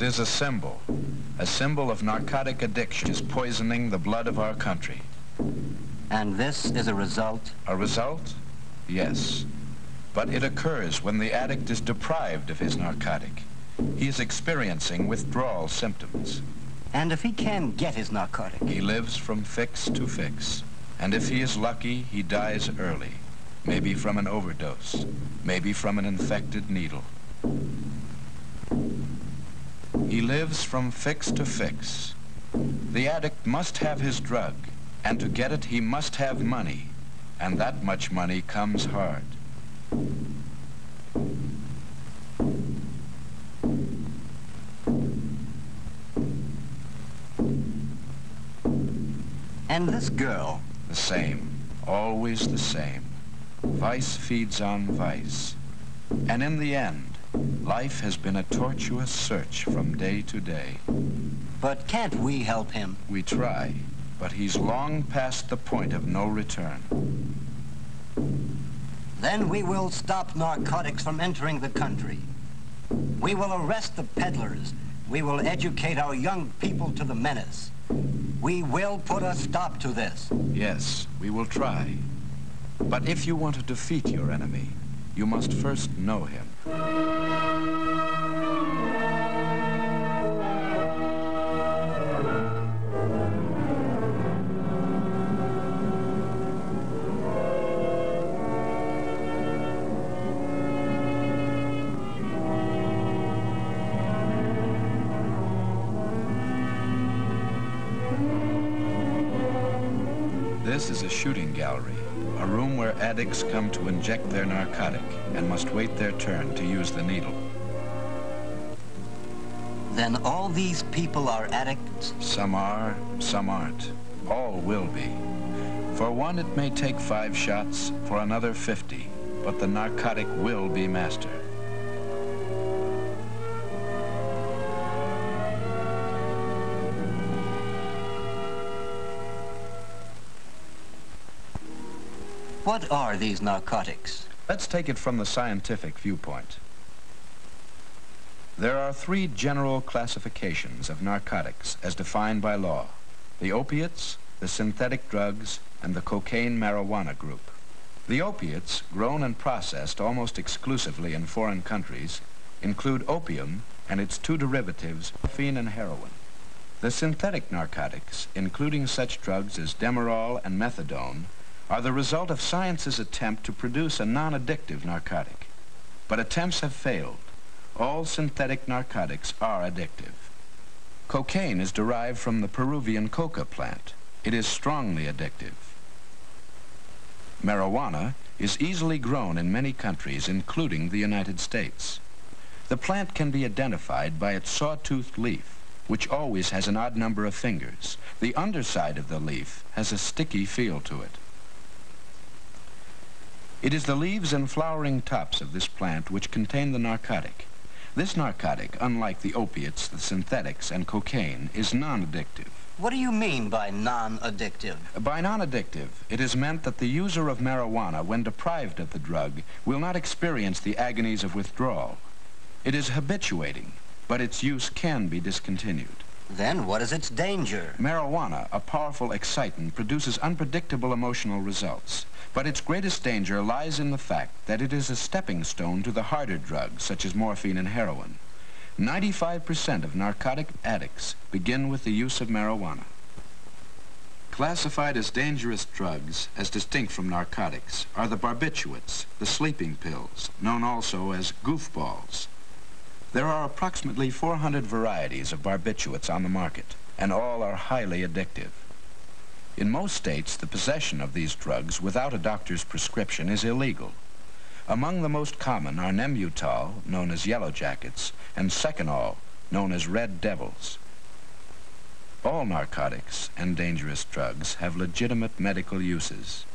is a symbol of narcotic addiction. It is poisoning the blood of our country. And this is a result? A result? Yes. But it occurs when the addict is deprived of his narcotic. He is experiencing withdrawal symptoms. And if he can get his narcotic? He lives from fix to fix. And if he is lucky, he dies early. Maybe from an overdose. Maybe from an infected needle. He lives from fix to fix. The addict must have his drug, and to get it he must have money, and that much money comes hard. And this girl? The same, always the same. Vice feeds on vice. And in the end, life has been a tortuous search from day to day. But can't we help him? We try, but he's long past the point of no return. Then we will stop narcotics from entering the country. We will arrest the peddlers. We will educate our young people to the menace. We will put a stop to this. Yes, we will try. But if you want to defeat your enemy, you must first know him. This is a shooting gallery, a room where addicts come to inject their narcotic and must wait their turn to use the needle. Then all these people are addicts? Some are, some aren't. All will be. For one, it may take 5 shots, for another 50, but the narcotic will be master. What are these narcotics? Let's take it from the scientific viewpoint. There are 3 general classifications of narcotics as defined by law: the opiates, the synthetic drugs, and the cocaine-marijuana group. The opiates, grown and processed almost exclusively in foreign countries, include opium and its 2 derivatives, morphine and heroin. The synthetic narcotics, including such drugs as Demerol and methadone, are the result of science's attempt to produce a non-addictive narcotic. But attempts have failed. All synthetic narcotics are addictive. Cocaine is derived from the Peruvian coca plant. It is strongly addictive. Marijuana is easily grown in many countries, including the United States. The plant can be identified by its sawtoothed leaf, which always has an odd number of fingers. The underside of the leaf has a sticky feel to it. It is the leaves and flowering tops of this plant which contain the narcotic. This narcotic, unlike the opiates, the synthetics, and cocaine, is non-addictive. What do you mean by non-addictive? By non-addictive, it is meant that the user of marijuana, when deprived of the drug, will not experience the agonies of withdrawal. It is habituating, but its use can be discontinued. Then what is its danger? Marijuana, a powerful excitant, produces unpredictable emotional results. But its greatest danger lies in the fact that it is a stepping stone to the harder drugs, such as morphine and heroin. 95% of narcotic addicts begin with the use of marijuana. Classified as dangerous drugs, as distinct from narcotics, are the barbiturates, the sleeping pills, known also as goofballs. There are approximately 400 varieties of barbiturates on the market, and all are highly addictive. In most states, the possession of these drugs without a doctor's prescription is illegal. Among the most common are Nembutal, known as Yellow Jackets, and Seconal, known as Red Devils. All narcotics and dangerous drugs have legitimate medical uses.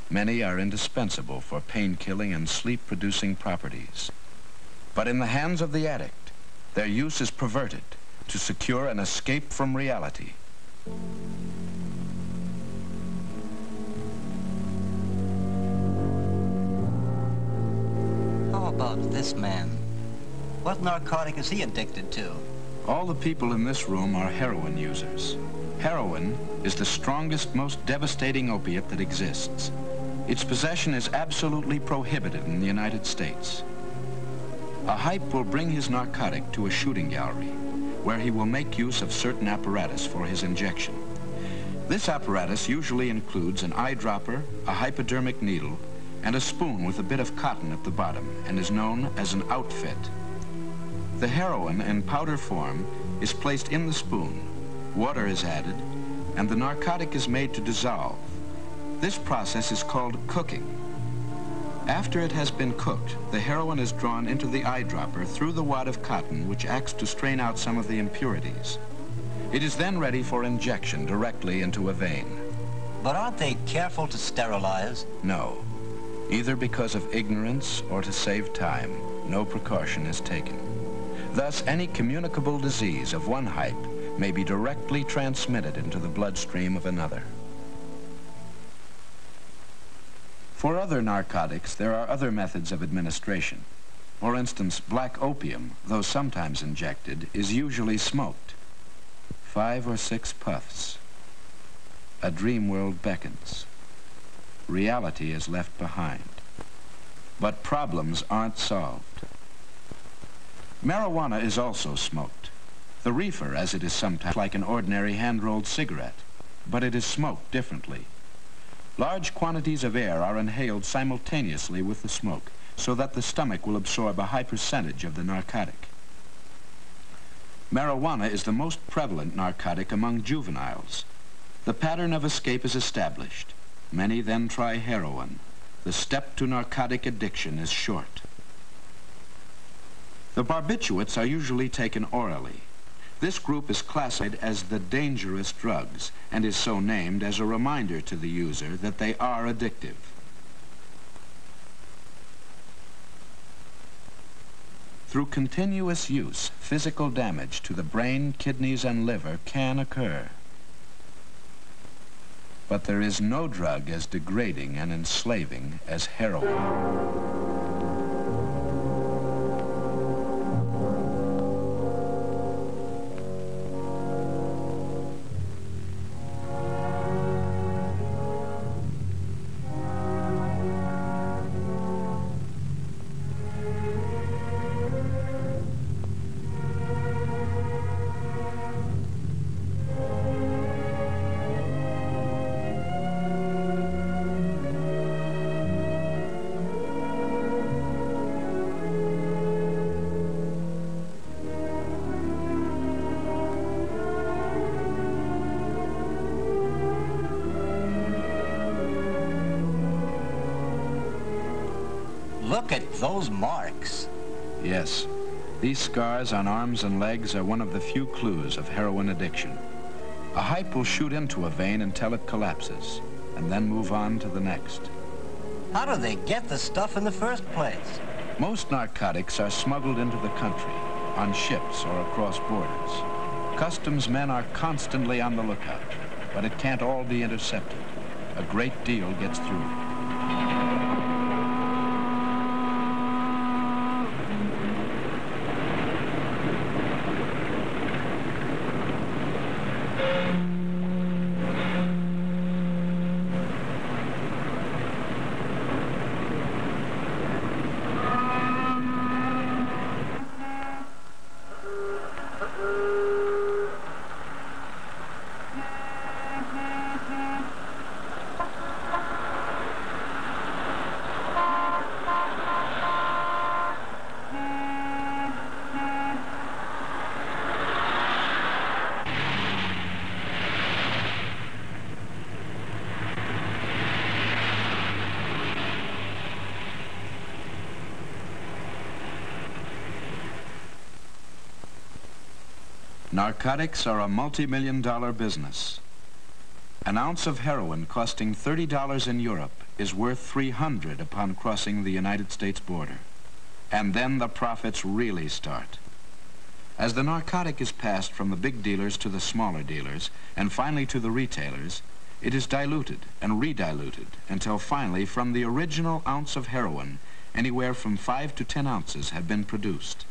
Many are indispensable for pain-killing and sleep-producing properties. But in the hands of the addict, their use is perverted to secure an escape from reality. How about this man? What narcotic is he addicted to? All the people in this room are heroin users. Heroin is the strongest, most devastating opiate that exists. Its possession is absolutely prohibited in the United States. A hype will bring his narcotic to a shooting gallery, where he will make use of certain apparatus for his injection. This apparatus usually includes an eyedropper, a hypodermic needle, and a spoon with a bit of cotton at the bottom, and is known as an outfit. The heroin in powder form is placed in the spoon, water is added, and the narcotic is made to dissolve. This process is called cooking. After it has been cooked, the heroin is drawn into the eyedropper through the wad of cotton, which acts to strain out some of the impurities. It is then ready for injection directly into a vein. But aren't they careful to sterilize? No. Either because of ignorance or to save time, no precaution is taken. Thus, any communicable disease of one hype may be directly transmitted into the bloodstream of another. For other narcotics, there are other methods of administration. For instance, black opium, though sometimes injected, is usually smoked. 5 or 6 puffs. A dream world beckons. Reality is left behind. But problems aren't solved. Marijuana is also smoked. The reefer, as it is sometimes, like an ordinary hand-rolled cigarette, but it is smoked differently. Large quantities of air are inhaled simultaneously with the smoke, so that the stomach will absorb a high percentage of the narcotic. Marijuana is the most prevalent narcotic among juveniles. The pattern of escape is established. Many then try heroin. The step to narcotic addiction is short. The barbiturates are usually taken orally. This group is classified as the dangerous drugs and is so named as a reminder to the user that they are addictive. Through continuous use, physical damage to the brain, kidneys, and liver can occur. But there is no drug as degrading and enslaving as heroin. Look at those marks. Yes. These scars on arms and legs are one of the few clues of heroin addiction. A hype will shoot into a vein until it collapses, and then move on to the next. How do they get the stuff in the first place? Most narcotics are smuggled into the country, on ships or across borders. Customs men are constantly on the lookout, but it can't all be intercepted. A great deal gets through. Narcotics are a multi-million-dollar business. An ounce of heroin costing $30 in Europe is worth $300 upon crossing the United States border. And then the profits really start. As the narcotic is passed from the big dealers to the smaller dealers, and finally to the retailers, it is diluted and rediluted until finally from the original ounce of heroin, anywhere from 5 to 10 ounces have been produced.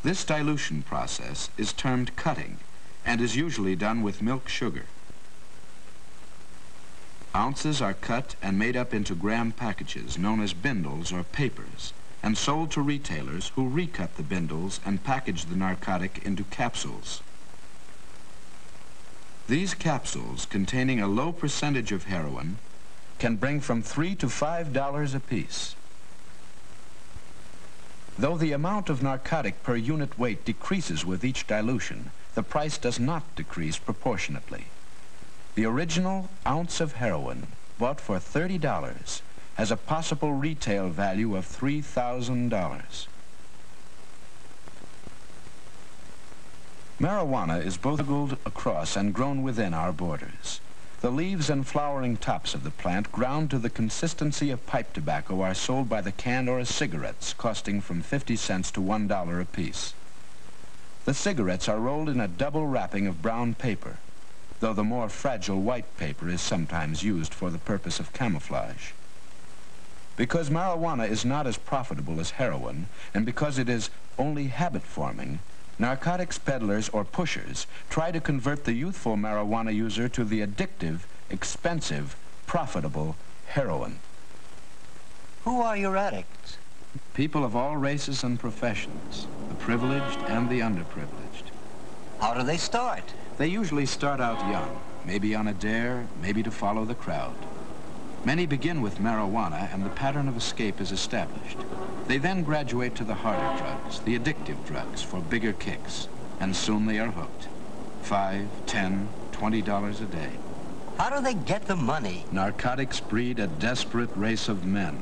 This dilution process is termed cutting and is usually done with milk sugar. Ounces are cut and made up into gram packages known as bindles or papers and sold to retailers who recut the bindles and package the narcotic into capsules. These capsules, containing a low percentage of heroin, can bring from $3 to $5 apiece. Though the amount of narcotic per unit weight decreases with each dilution, the price does not decrease proportionately. The original ounce of heroin, bought for $30, has a possible retail value of $3,000. Marijuana is both smuggled across and grown within our borders. The leaves and flowering tops of the plant, ground to the consistency of pipe tobacco, are sold by the can or as cigarettes, costing from 50 cents to $1 apiece. The cigarettes are rolled in a double wrapping of brown paper, though the more fragile white paper is sometimes used for the purpose of camouflage. Because marijuana is not as profitable as heroin, and because it is only habit-forming, narcotics peddlers or pushers try to convert the youthful marijuana user to the addictive, expensive, profitable heroin. Who are your addicts? People of all races and professions, the privileged and the underprivileged. How do they start? They usually start out young, maybe on a dare, maybe to follow the crowd. Many begin with marijuana and the pattern of escape is established. They then graduate to the harder drugs, the addictive drugs, for bigger kicks, and soon they are hooked. $5, $10, $20 a day. How do they get the money? Narcotics breed a desperate race of men.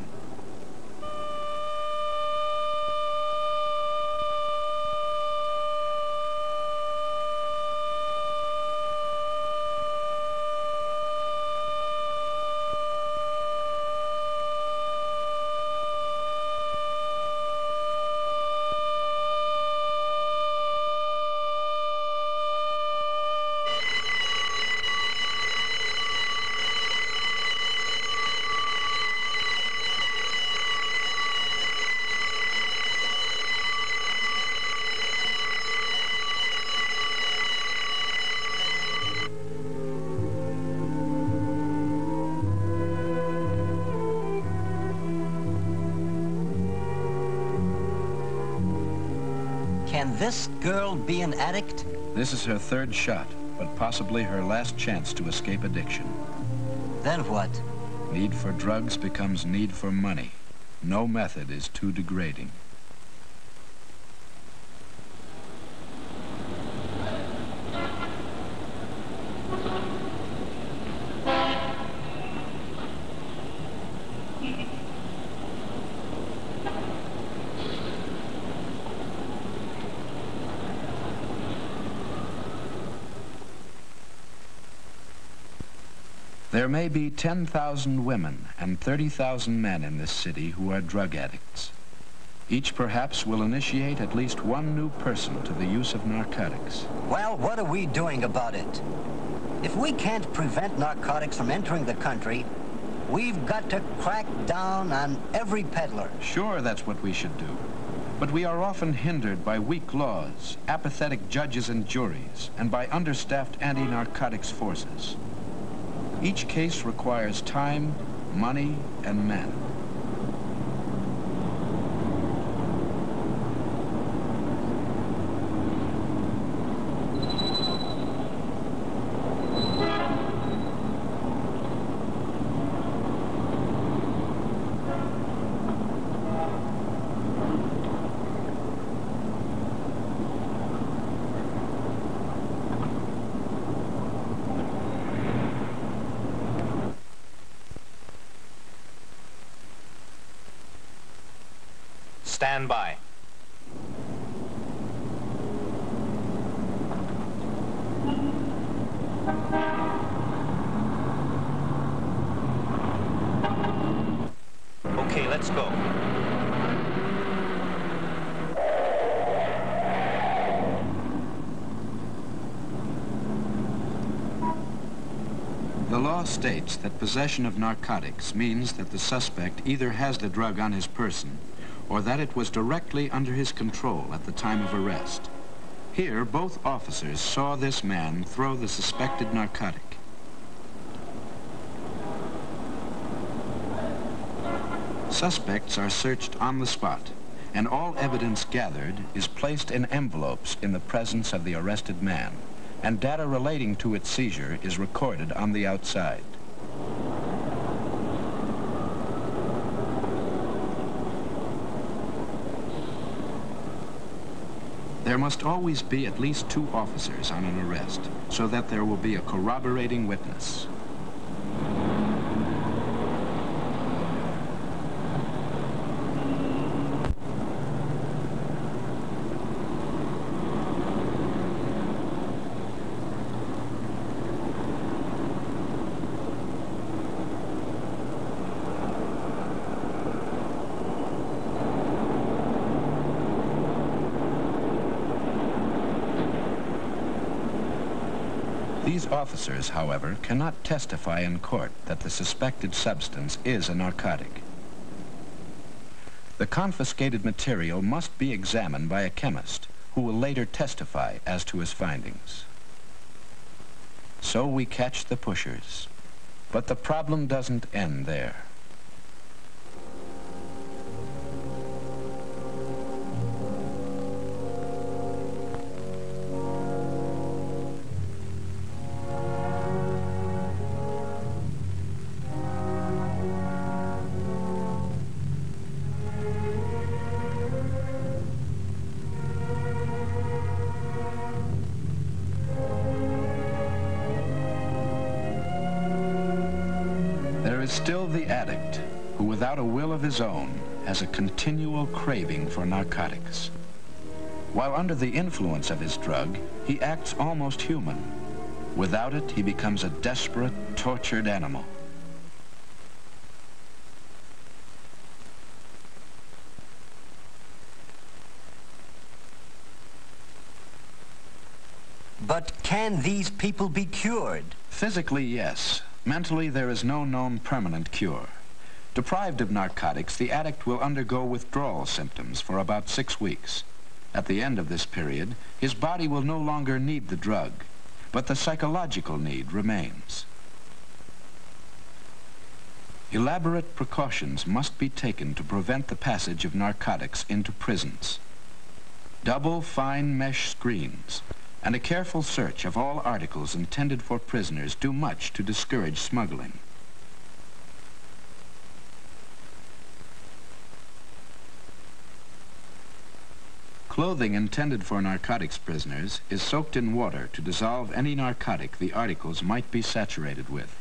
Can this girl be an addict? This is her third shot, but possibly her last chance to escape addiction. Then what? Need for drugs becomes need for money. No method is too degrading. There may be 10,000 women and 30,000 men in this city who are drug addicts. Each perhaps will initiate at least one new person to the use of narcotics. Well, what are we doing about it? If we can't prevent narcotics from entering the country, we've got to crack down on every peddler. Sure, that's what we should do. But we are often hindered by weak laws, apathetic judges and juries, and by understaffed anti-narcotics forces. Each case requires time, money, and men. Stand by. Okay, let's go. The law states that possession of narcotics means that the suspect either has the drug on his person or that it was directly under his control at the time of arrest. Here, both officers saw this man throw the suspected narcotic. Suspects are searched on the spot, and all evidence gathered is placed in envelopes in the presence of the arrested man, and data relating to its seizure is recorded on the outside. There must always be at least 2 officers on an arrest, so that there will be a corroborating witness. These officers, however, cannot testify in court that the suspected substance is a narcotic. The confiscated material must be examined by a chemist who will later testify as to his findings. So we catch the pushers, but the problem doesn't end there. Still the addict, who without a will of his own has a continual craving for narcotics. While under the influence of his drug, he acts almost human. Without it, he becomes a desperate, tortured animal. But can these people be cured? Physically, yes. Mentally, there is no known permanent cure. Deprived of narcotics, the addict will undergo withdrawal symptoms for about 6 weeks. At the end of this period, his body will no longer need the drug, but the psychological need remains. Elaborate precautions must be taken to prevent the passage of narcotics into prisons. Double fine mesh screens and a careful search of all articles intended for prisoners do much to discourage smuggling. Clothing intended for narcotics prisoners is soaked in water to dissolve any narcotic the articles might be saturated with.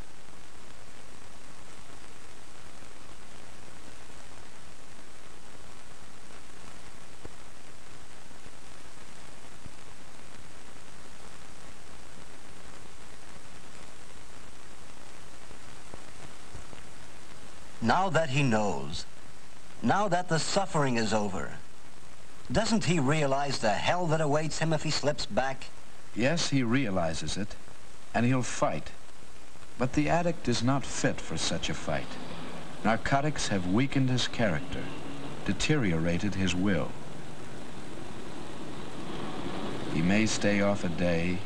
Now that he knows, now that the suffering is over, doesn't he realize the hell that awaits him if he slips back? Yes, he realizes it, and he'll fight. But the addict is not fit for such a fight. Narcotics have weakened his character, deteriorated his will. He may stay off a day,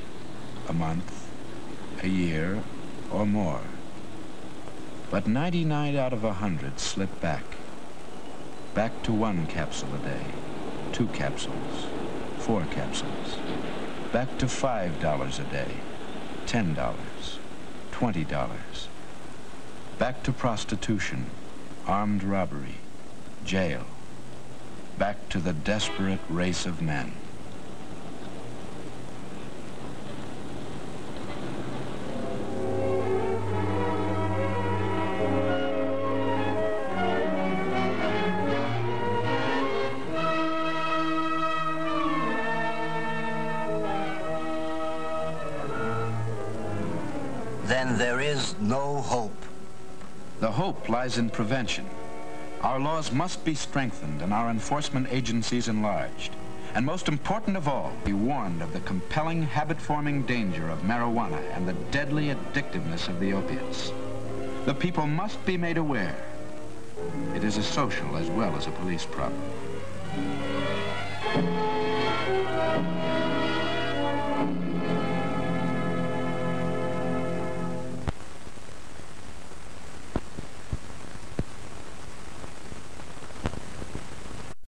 a month, a year, or more. But 99 out of 100 slip back. Back to 1 capsule a day, 2 capsules, 4 capsules. Back to $5 a day, $10, $20. Back to prostitution, armed robbery, jail. Back to the desperate race of men. Then there is no hope. The hope lies in prevention. Our laws must be strengthened and our enforcement agencies enlarged. And most important of all, be warned of the compelling habit-forming danger of marijuana and the deadly addictiveness of the opiates. The people must be made aware. It is a social as well as a police problem.